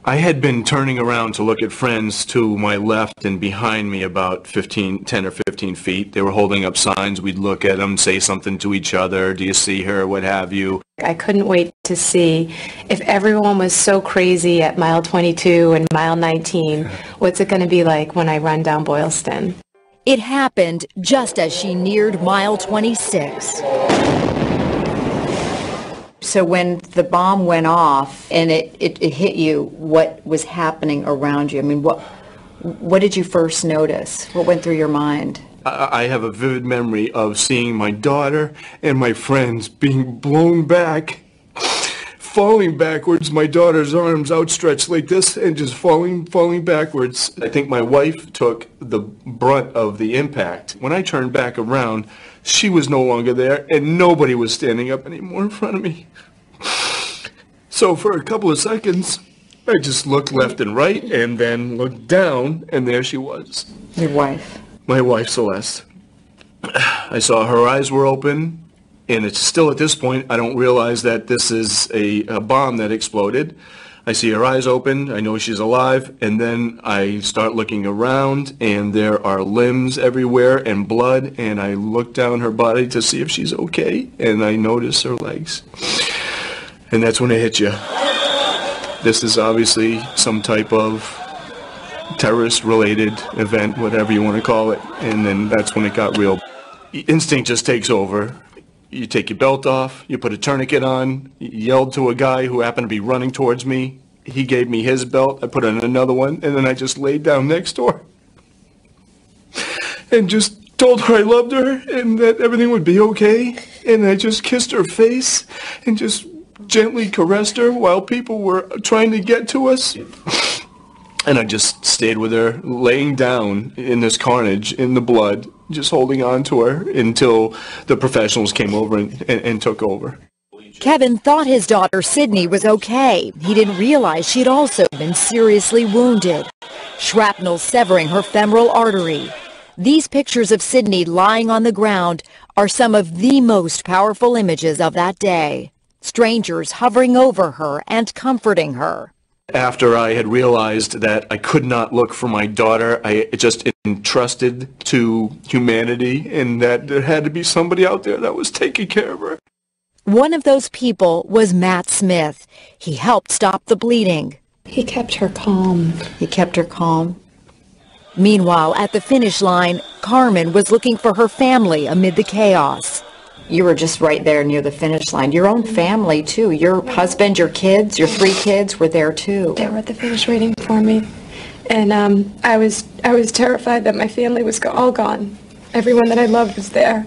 I had been turning around to look at friends to my left and behind me about 10 or 15 feet. They were holding up signs. We'd look at them, say something to each other. Do you see her? What have you? I couldn't wait to see if everyone was so crazy at mile 22 and mile 19, what's it going to be like when I run down Boylston? It happened just as she neared mile 26. So when the bomb went off and it hit you, what was happening around you? I mean, what did you first notice? What went through your mind? I have a vivid memory of seeing my daughter and my friends being blown back, falling backwards, my daughter's arms outstretched like this and just falling backwards. I think my wife took the brunt of the impact. When I turned back around, she was no longer there and nobody was standing up anymore in front of me. So for a couple of seconds, I just looked left and right and then looked down and there she was. Your wife? My wife, Celeste. I saw her eyes were open, and it's still at this point, I don't realize that this is a bomb that exploded. I see her eyes open, I know she's alive, and then I start looking around, and there are limbs everywhere and blood, and I look down her body to see if she's okay, and I notice her legs. And that's when it hit you. This is obviously some type of terrorist-related event, whatever you want to call it, and then that's when it got real. Instinct just takes over. You take your belt off, you put a tourniquet on, you yelled to a guy who happened to be running towards me. He gave me his belt, I put on another one, and then I just laid down next to her and just told her I loved her and that everything would be okay, and I just kissed her face and just gently caressed her while people were trying to get to us. And I just stayed with her, laying down in this carnage, in the blood, just holding on to her until the professionals came over and took over. Kevin thought his daughter Sydney was okay. He didn't realize she'd also been seriously wounded. Shrapnel severing her femoral artery. These pictures of Sydney lying on the ground are some of the most powerful images of that day. Strangers hovering over her and comforting her. After I had realized that I could not look for my daughter, I just entrusted to humanity and that there had to be somebody out there that was taking care of her. One of those people was Matt Smith. He helped stop the bleeding. He kept her calm. He kept her calm. Meanwhile, at the finish line, Carmen was looking for her family amid the chaos. You were just right there near the finish line. Your own family, too. Your husband, your kids, your 3 kids were there, too. They were at the finish waiting for me. And I was terrified that my family was all gone. Everyone that I loved was there.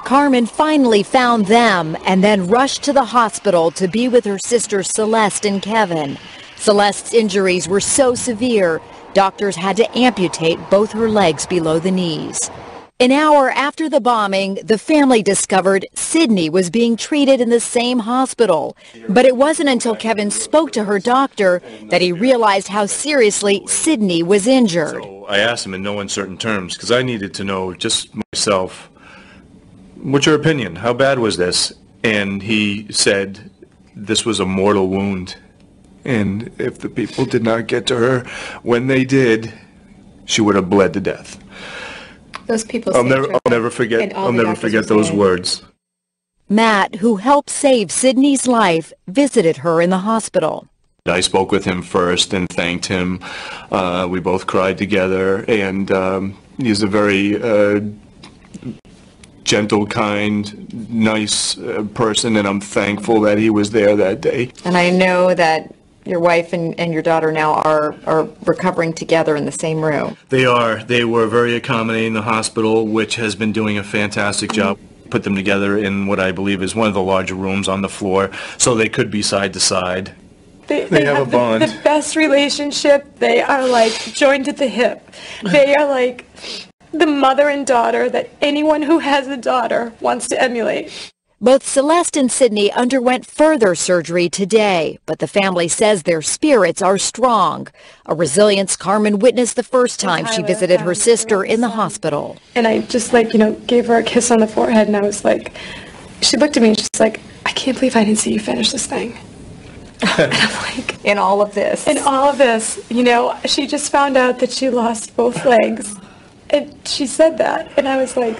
Carmen finally found them and then rushed to the hospital to be with her sisters Celeste and Kevin. Celeste's injuries were so severe, doctors had to amputate both her legs below the knees. An hour after the bombing, the family discovered Sydney was being treated in the same hospital. But it wasn't until Kevin spoke to her doctor that he realized how seriously Sydney was injured. So I asked him in no uncertain terms, because I needed to know just myself, what's your opinion? How bad was this? And he said this was a mortal wound. And if the people did not get to her when they did, she would have bled to death. Those people I'll never forget those words. Matt, who helped save Sydney's life, visited her in the hospital. I spoke with him first and thanked him. We both cried together, and he's a very gentle, kind, nice person, and I'm thankful that he was there that day. And I know that your wife and your daughter now are recovering together in the same room. They are. They were very accommodating in the hospital, which has been doing a fantastic job. Put them together in what I believe is one of the larger rooms on the floor, so they could be side to side. They have a bond. The best relationship. They are like joined at the hip. They are like the mother and daughter that anyone who has a daughter wants to emulate. Both Celeste and Sydney underwent further surgery today, but the family says their spirits are strong, a resilience Carmen witnessed the first time she visited her sister in the hospital. And I just gave her a kiss on the forehead, and I was like, she looked at me and she's like, I can't believe I didn't see you finish this thing. And I'm like, In all of this. in all of this, you know, she just found out that she lost both legs. And she said that. And I was like,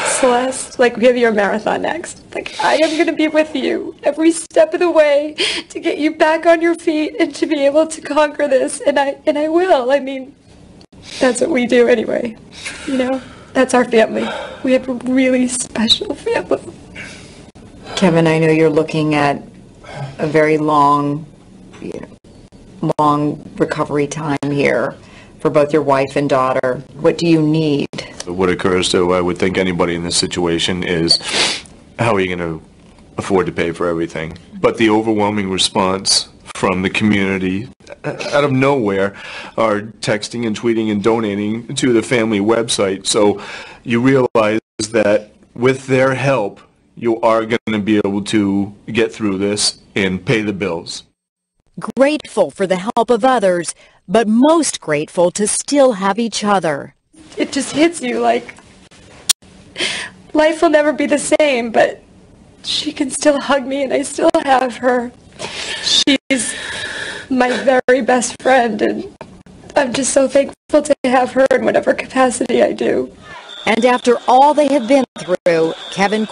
Celeste, like, we have your marathon next. Like, I am going to be with you every step of the way to get you back on your feet and to be able to conquer this. And I will. I mean, that's what we do anyway. You know, that's our family. We have a really special family. Kevin, I know you're looking at a very long recovery time here for both your wife and daughter. What do you need? What occurs to, I would think, anybody in this situation is, how are you going to afford to pay for everything? But the overwhelming response from the community, out of nowhere, are texting and tweeting and donating to the family website. So you realize that with their help, you are going to be able to get through this and pay the bills. Grateful for the help of others, but most grateful to still have each other. It just hits you like life will never be the same, but she can still hug me and I still have her. She's my very best friend, and I'm just so thankful to have her in whatever capacity I do. And after all they have been through, Kevin